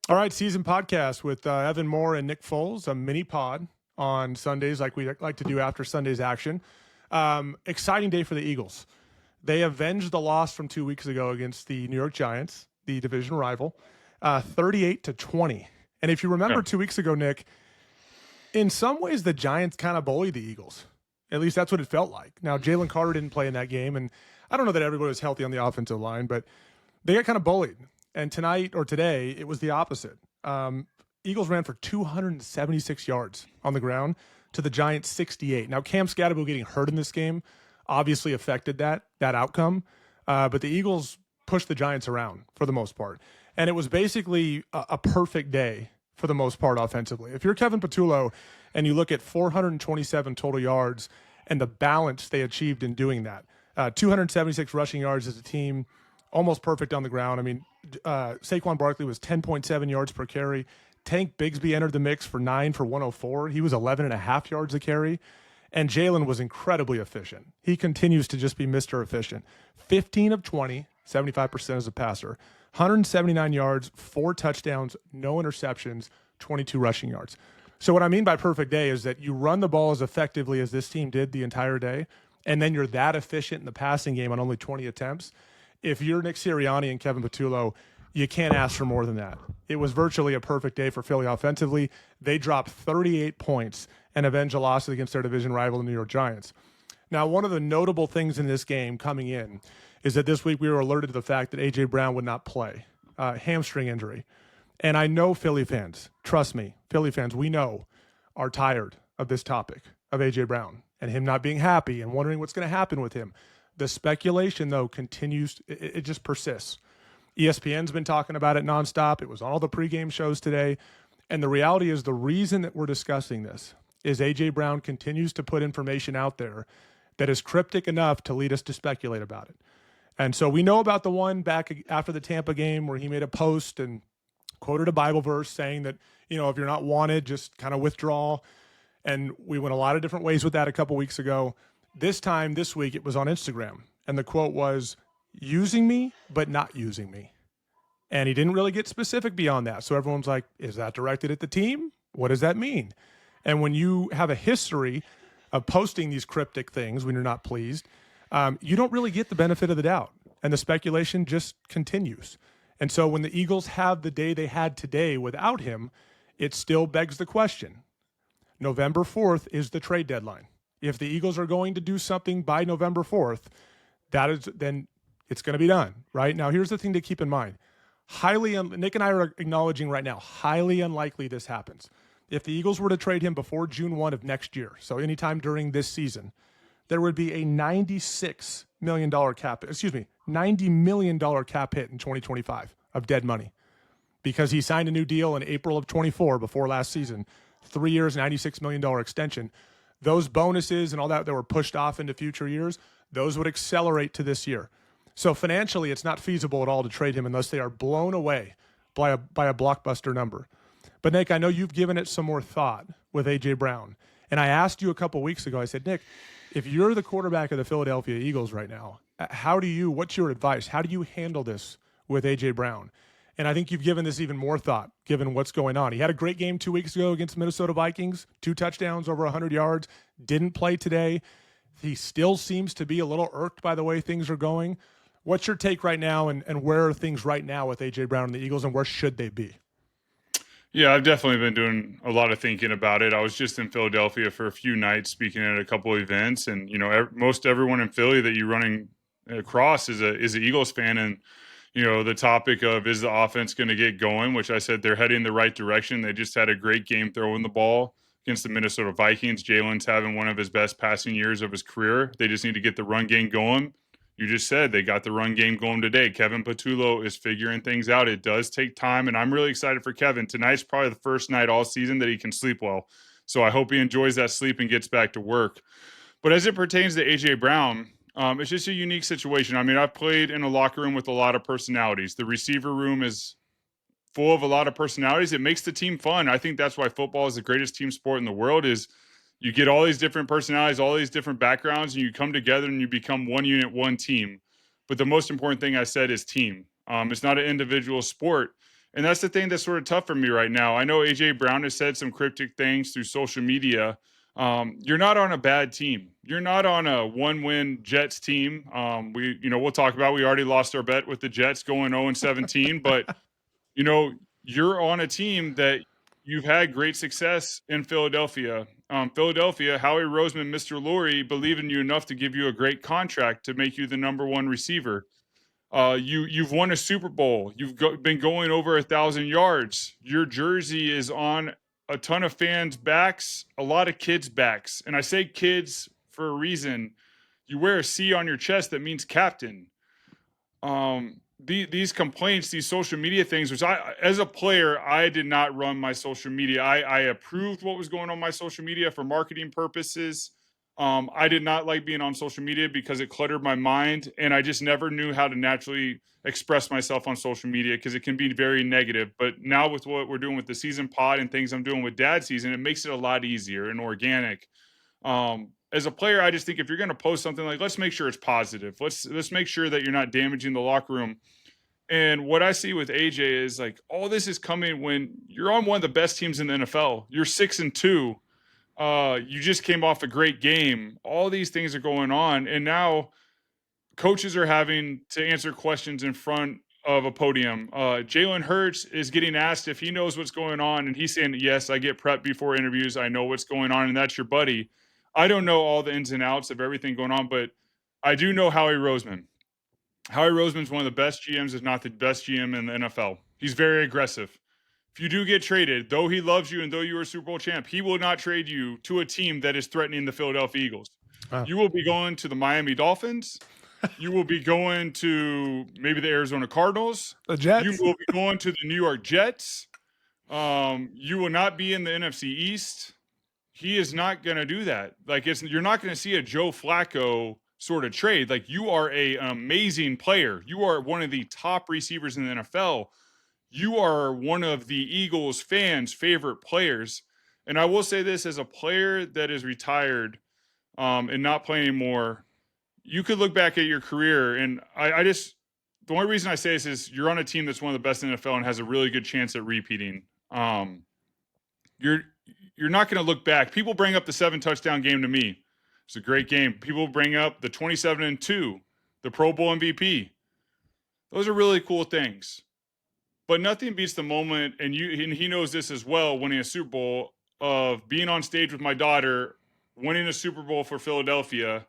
All right, season podcast with Evan Moore and Nick Foles, a mini pod on Sundays, like we like to do after Sunday's action. Exciting day for the Eagles. They avenged the loss from 2 weeks ago against the New York Giants, the division rival, 38-20. And if you remember Yeah. 2 weeks ago, Nick, in some ways the Giants kind of bullied the Eagles. At least that's what it felt like. Now, Jalen Carter didn't play in that game, and I don't know that everybody was healthy on the offensive line, but they got kind of bullied. And tonight or today, it was the opposite. Eagles ran for 276 yards on the ground to the Giants 68. Now, Cam Scatterbo getting hurt in this game obviously affected that outcome, but the Eagles pushed the Giants around for the most part. And it was basically a perfect day for the most part offensively. If you're Kevin Patullo and you look at 427 total yards and the balance they achieved in doing that, 276 rushing yards as a team, almost perfect on the ground. I mean, Saquon Barkley was 10.7 yards per carry. Tank Bigsby entered the mix for 9 for 104. He was 11.5 yards a carry. And Jalen was incredibly efficient. He continues to just be Mr. Efficient. 15 of 20, 75% as a passer. 179 yards, 4 touchdowns, no interceptions, 22 rushing yards. So what I mean by perfect day is that you run the ball as effectively as this team did the entire day, and then you're that efficient in the passing game on only 20 attempts. If you're Nick Sirianni and Kevin Patullo, you can't ask for more than that. It was virtually a perfect day for Philly offensively. They dropped 38 points and avenged a loss against their division rival, the New York Giants. Now, one of the notable things in this game coming in is that this week we were alerted to the fact that A.J. Brown would not play, hamstring injury. And I know Philly fans, trust me, Philly fans, we know, are tired of this topic of A.J. Brown and him not being happy and wondering what's going to happen with him. The speculation, though, continues. It just persists. ESPN's been talking about it nonstop. It was on all the pregame shows today. And the reality is the reason that we're discussing this is A.J. Brown continues to put information out there that is cryptic enough to lead us to speculate about it. And so we know about the one back after the Tampa game where he made a post and quoted a Bible verse saying that, if you're not wanted, just kind of withdraw. And we went a lot of different ways with that a couple weeks ago. This week, it was on Instagram. And the quote was, using me, but not using me. And he didn't really get specific beyond that. So everyone's like, is that directed at the team? What does that mean? And when you have a history of posting these cryptic things when you're not pleased, you don't really get the benefit of the doubt. And the speculation just continues. And so when the Eagles have the day they had today without him, it still begs the question. November 4th is the trade deadline. If the Eagles are going to do something by November 4th, then it's going to be done, right? Now, here's the thing to keep in mind. Nick and I are acknowledging right now, highly unlikely this happens. If the Eagles were to trade him before June 1 of next year, so anytime during this season, there would be a $90 million cap hit in 2025 of dead money because he signed a new deal in April of 24 before last season, 3 years, $96 million extension. Those bonuses and all that were pushed off into future years, those would accelerate to this year. So financially, it's not feasible at all to trade him unless they are blown away by a blockbuster number. But Nick, I know you've given it some more thought with A.J. Brown. And I asked you a couple weeks ago, I said, Nick, if you're the quarterback of the Philadelphia Eagles right now, what's your advice? How do you handle this with A.J. Brown? And I think you've given this even more thought, given what's going on. He had a great game 2 weeks ago against Minnesota Vikings, 2 touchdowns, over 100 yards, didn't play today. He still seems to be a little irked by the way things are going. What's your take right now, and where are things right now with A.J. Brown and the Eagles, and where should they be? Yeah, I've definitely been doing a lot of thinking about it. I was just in Philadelphia for a few nights speaking at a couple of events, and most everyone in Philly that you're running across is an Eagles fan, and the topic of is the offense going to get going, which I said they're heading in the right direction. They just had a great game throwing the ball against the Minnesota Vikings. Jalen's having one of his best passing years of his career. They just need to get the run game going. You just said they got the run game going today. Kevin Patullo is figuring things out. It does take time, and I'm really excited for Kevin. Tonight's probably the first night all season that he can sleep well. So I hope he enjoys that sleep and gets back to work. But as it pertains to A.J. Brown, it's just a unique situation. I mean, I've played in a locker room with a lot of personalities. The receiver room is full of a lot of personalities. It makes the team fun. I think that's why football is the greatest team sport in the world is you get all these different personalities, all these different backgrounds, and you come together and you become one unit, one team. But the most important thing I said is team. It's not an individual sport. And that's the thing that's sort of tough for me right now. I know AJ Brown has said some cryptic things through social media. You're not on a bad team. You're not on a one-win Jets team. We'll talk about. We already lost our bet with the Jets going 0-17, but you know, you're on a team that you've had great success in Philadelphia. Philadelphia, Howie Roseman, Mr. Lurie believe in you enough to give you a great contract to make you the number one receiver. You've won a Super Bowl. You've been going over 1,000 yards. Your jersey is on a ton of fans' backs, a lot of kids' backs, and I say kids for a reason. You wear a C on your chest that means captain. These complaints, these social media things, which as a player, I did not run my social media. I approved what was going on my social media for marketing purposes. I did not like being on social media because it cluttered my mind, and I just never knew how to naturally express myself on social media because it can be very negative. But now with what we're doing with the season pod and things I'm doing with Dad Season, it makes it a lot easier and organic. As a player, I just think if you're going to post something, like, let's make sure it's positive. Let's make sure that you're not damaging the locker room. And what I see with AJ is like all this is coming when you're on one of the best teams in the NFL. You're 6-2. You just came off a great game. All these things are going on, and now coaches are having to answer questions in front of a podium. Jalen Hurts is getting asked if he knows what's going on, and he's saying, yes, I get prepped before interviews. I know what's going on, and that's your buddy. I don't know all the ins and outs of everything going on, but I do know Howie Roseman. Howie Roseman's one of the best GMs, if not the best GM in the NFL. He's very aggressive. If you do get traded, though he loves you and though you are a Super Bowl champ, he will not trade you to a team that is threatening the Philadelphia Eagles. Wow. You will be going to the Miami Dolphins. You will be going to maybe the Arizona Cardinals. The Jets. You will be going to the New York Jets. You will not be in the NFC East. He is not going to do that. Like, you're not going to see a Joe Flacco sort of trade. Like, you are an amazing player. You are one of the top receivers in the NFL. You are one of the Eagles fans' favorite players. And I will say this, as a player that is retired and not playing anymore, you could look back at your career, and I just, the only reason I say this is you're on a team that's one of the best in the NFL and has a really good chance at repeating. You're not going to look back. People bring up the 7-touchdown game to me. It's a great game. People bring up the 27-2, the Pro Bowl MVP. Those are really cool things. But nothing beats the moment, and he knows this as well, winning a Super Bowl, of being on stage with my daughter, winning a Super Bowl for Philadelphia,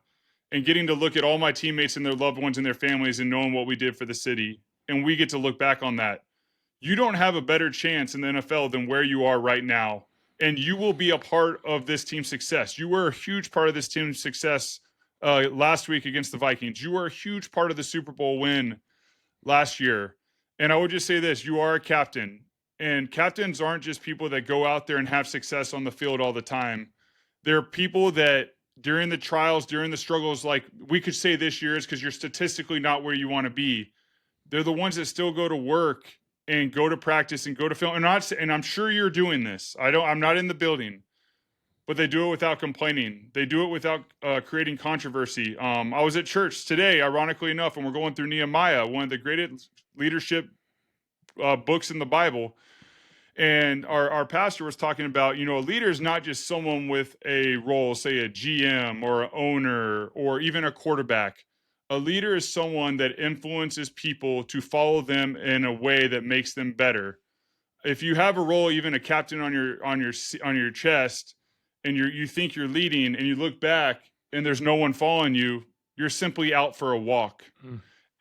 and getting to look at all my teammates and their loved ones and their families and knowing what we did for the city. And we get to look back on that. You don't have a better chance in the NFL than where you are right now. And you will be a part of this team's success. You were a huge part of this team's success last week against the Vikings. You were a huge part of the Super Bowl win last year. And I would just say this, you are a captain. And captains aren't just people that go out there and have success on the field all the time. They're people that during the trials, during the struggles, like we could say this year is because you're statistically not where you want to be. They're the ones that still go to work and go to practice and go to film. And I'm sure you're doing this. I'm not in the building, but they do it without complaining. They do it without creating controversy. I was at church today, ironically enough, and we're going through Nehemiah, one of the greatest leadership books in the Bible. And our pastor was talking about, a leader is not just someone with a role, say a GM or an owner or even a quarterback. A leader is someone that influences people to follow them in a way that makes them better. If you have a role, even a captain on your chest, and you think you're leading, and you look back and there's no one following you, you're simply out for a walk.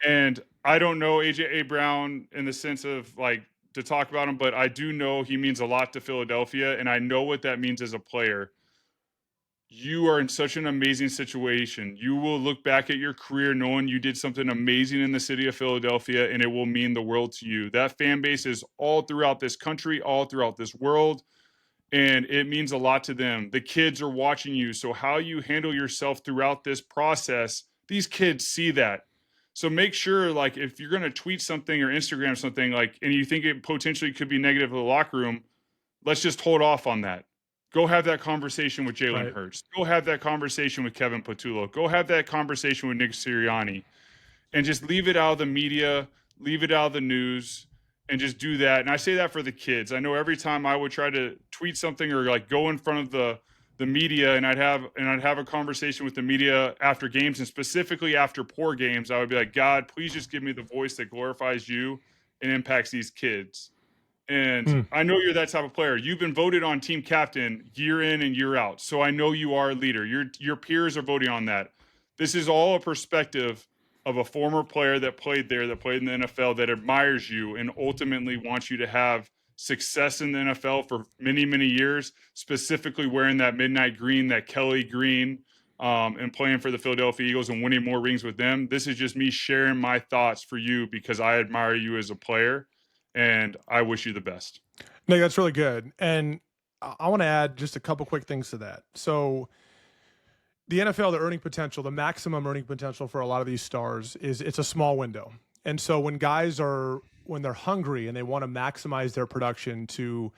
And I don't know AJ Brown in the sense of like to talk about him, but I do know he means a lot to Philadelphia, and I know what that means as a player. You are in such an amazing situation. You will look back at your career knowing you did something amazing in the city of Philadelphia, and it will mean the world to you. That fan base is all throughout this country, all throughout this world, and it means a lot to them. The kids are watching you, so how you handle yourself throughout this process, these kids see that. So make sure, like, if you're going to tweet something or Instagram something, like, and you think it potentially could be negative to the locker room, let's just hold off on that. Go have that conversation with Jalen Hurts. Go have that conversation with Kevin Patullo. Go have that conversation with Nick Sirianni. And just leave it out of the media, leave it out of the news, and just do that. And I say that for the kids. I know every time I would try to tweet something or like go in front of the media, and I'd have a conversation with the media after games, and specifically after poor games, I would be like, God, please just give me the voice that glorifies you and impacts these kids. And Mm. I know you're that type of player. You've been voted on team captain year in and year out. So I know you are a leader. Your peers are voting on that. This is all a perspective of a former player that played there, that played in the NFL, that admires you and ultimately wants you to have success in the NFL for many, many years, specifically wearing that midnight green, that Kelly green, and playing for the Philadelphia Eagles and winning more rings with them. This is just me sharing my thoughts for you because I admire you as a player and I wish you the best. Nick, that's really good. And I want to add just a couple quick things to that. So the NFL, the earning potential, the maximum earning potential for a lot of these stars is it's a small window. And so when they're hungry and they want to maximize their production to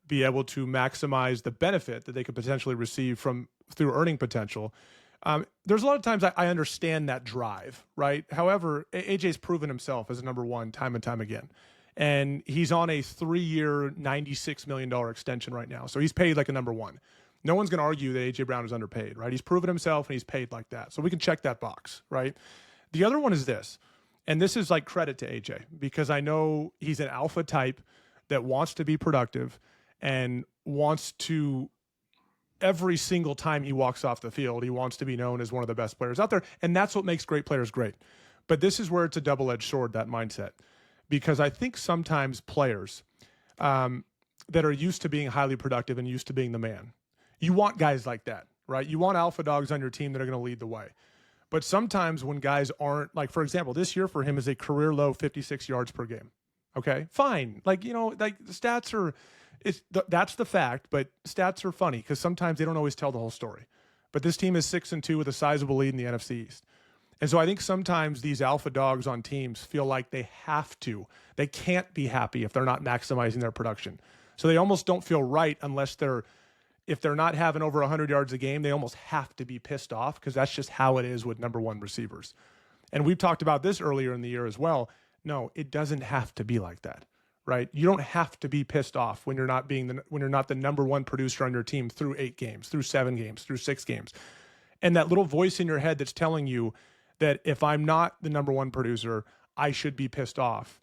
be able to maximize the benefit that they could potentially receive through earning potential, there's a lot of times I understand that drive, right? However, AJ's proven himself as a number one time and time again. And he's on a 3-year, $96 million extension right now. So he's paid like a number one. No one's going to argue that A.J. Brown is underpaid, right? He's proven himself and he's paid like that. So we can check that box, right? The other one is this, and this is like credit to A.J. because I know he's an alpha type that wants to be productive and wants to, every single time he walks off the field, he wants to be known as one of the best players out there. And that's what makes great players great. But this is where it's a double-edged sword, that mindset. Because I think sometimes players that are used to being highly productive and used to being the man, you want guys like that, right? You want alpha dogs on your team that are going to lead the way. But sometimes when guys aren't, like, for example, this year for him is a career low 56 yards per game. Okay, fine. Like, the stats are, that's the fact, but stats are funny because sometimes they don't always tell the whole story. But this team is 6-2 with a sizable lead in the NFC East. And so I think sometimes these alpha dogs on teams feel like they can't be happy if they're not maximizing their production. So they almost don't feel right unless if they're not having over 100 yards a game, they almost have to be pissed off because that's just how it is with number one receivers. And we've talked about this earlier in the year as well. No, it doesn't have to be like that, right? You don't have to be pissed off when you're not the number one producer on your team through 8 games, through 7 games, through 6 games. And that little voice in your head that's telling you that if I'm not the number one producer, I should be pissed off.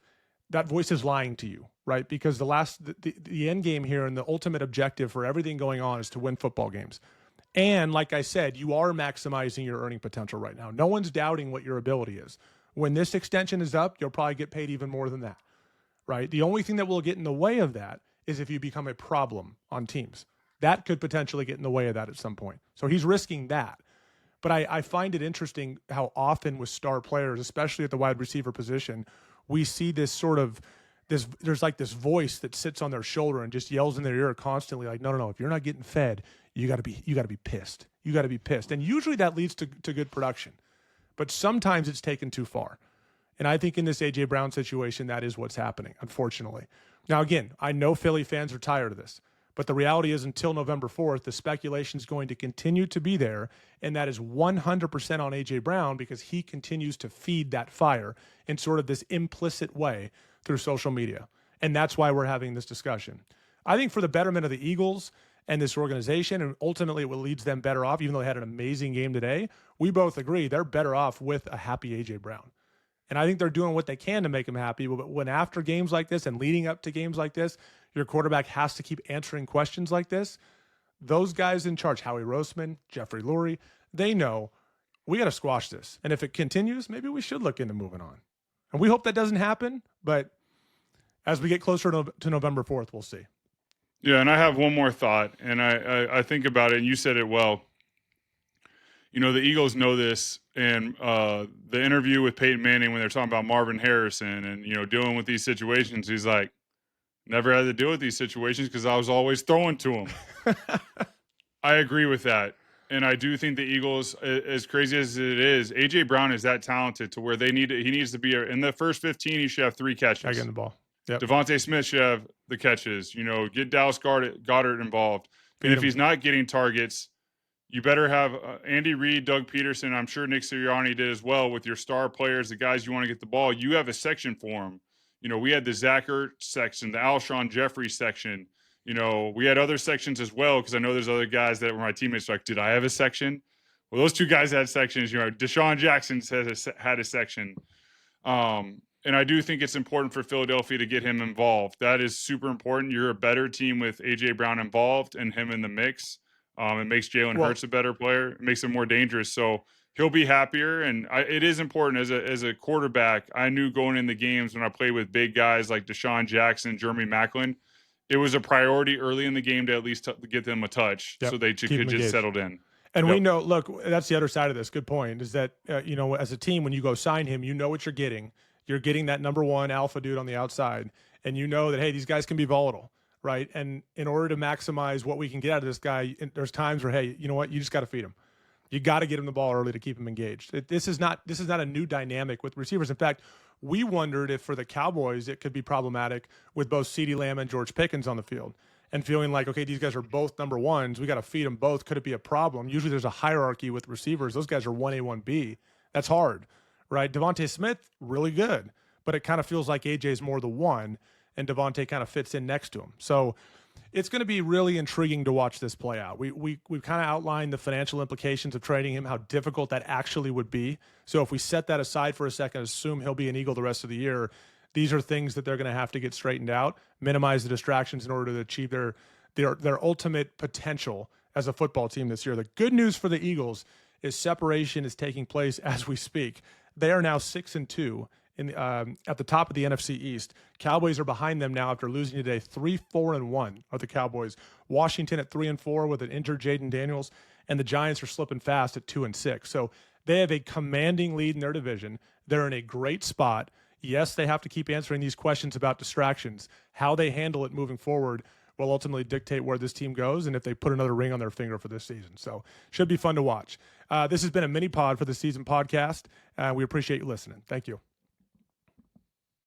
That voice is lying to you, right? Because the end game here and the ultimate objective for everything going on is to win football games. And like I said, you are maximizing your earning potential right now. No one's doubting what your ability is. When this extension is up, you'll probably get paid even more than that, right? The only thing that will get in the way of that is if you become a problem on teams. That could potentially get in the way of that at some point. So he's risking that. But I find it interesting how often with star players, especially at the wide receiver position, we see this sort of there's like this voice that sits on their shoulder and just yells in their ear constantly, like, no, if you're not getting fed, you got to be pissed. You got to be pissed. And usually that leads to good production. But sometimes it's taken too far. And I think in this A.J. Brown situation, that is what's happening, unfortunately. Now, again, I know Philly fans are tired of this. But the reality is until November 4th, the speculation is going to continue to be there, and that is 100% on A.J. Brown because he continues to feed that fire in sort of this implicit way through social media. And that's why we're having this discussion. I think for the betterment of the Eagles and this organization, and ultimately what leads them better off, even though they had an amazing game today, we both agree they're better off with a happy A.J. Brown. And I think they're doing what they can to make him happy. But when after games like this and leading up to games like this, your quarterback has to keep answering questions like this, those guys in charge, Howie Roseman, Jeffrey Lurie, they know we got to squash this. And if it continues, maybe we should look into moving on. And we hope that doesn't happen. But as we get closer to November 4th, we'll see. Yeah, and I have one more thought, and I think about it, and you said it well. The Eagles know this, and the interview with Peyton Manning when they're talking about Marvin Harrison and, dealing with these situations, he's like, never had to deal with these situations because I was always throwing to him. I agree with that. And I do think the Eagles, as crazy as it is, A.J. Brown is that talented to where he needs to be in the first 15, he should have 3 catches. I get the ball. Yep. Devontae Smith should have the catches, get Dallas Goedert involved. And if he's not getting targets, you better have Andy Reid, Doug Peterson. I'm sure Nick Sirianni did as well with your star players, the guys you want to get the ball. You have a section for them. we had the Zach Ertz section, the Alshon Jeffrey section. We had other sections as well, because I know there's other guys that were my teammates. Like, did I have a section? Well, those two guys had sections. Deshaun Jackson had a section. And I do think it's important for Philadelphia to get him involved. That is super important. You're a better team with A.J. Brown involved and him in the mix. It makes Jalen Hurts a better player. It makes him more dangerous. So he'll be happier. And it is important as a quarterback. I knew going in the games when I played with big guys like Deshaun Jackson, Jeremy Maclin, it was a priority early in the game to at least get them a touch so they could just settled in. And we know, look, that's the other side of this. Good point is that, as a team, when you go sign him, you know what you're getting. You're getting that number one alpha dude on the outside. And you know that, hey, these guys can be volatile, right? And in order to maximize what we can get out of this guy, there's times where, hey, you know what? You just got to feed him. You got to get him the ball early to keep him engaged. This is not a new dynamic with receivers. In fact, we wondered if for the Cowboys it could be problematic with both CeeDee Lamb and George Pickens on the field, and feeling like, okay, these guys are both number ones. We got to feed them both. Could it be a problem? Usually there's a hierarchy with receivers. Those guys are 1A, 1B. That's hard, right? Devontae Smith, really good, but it kind of feels like AJ is more the one, and Devontae kind of fits in next to him. So it's going to be really intriguing to watch this play out. We've kind of outlined the financial implications of trading him, how difficult that actually would be. So if we set that aside for a second, assume he'll be an Eagle the rest of the year, these are things that they're going to have to get straightened out, minimize the distractions in order to achieve their ultimate potential as a football team this year. The good news for the Eagles is separation is taking place as we speak. They are now 6-2 at the top of the NFC East. Cowboys are behind them now after losing today. 3-4-1 are the Cowboys. Washington at 3-4 with an injured Jaden Daniels, and the Giants are slipping fast at 2-6. So they have a commanding lead in their division. They're in a great spot. Yes, they have to keep answering these questions about distractions. How they handle it moving forward will ultimately dictate where this team goes and if they put another ring on their finger for this season. So should be fun to watch. This has been a mini pod for the season podcast. We appreciate you listening. Thank you.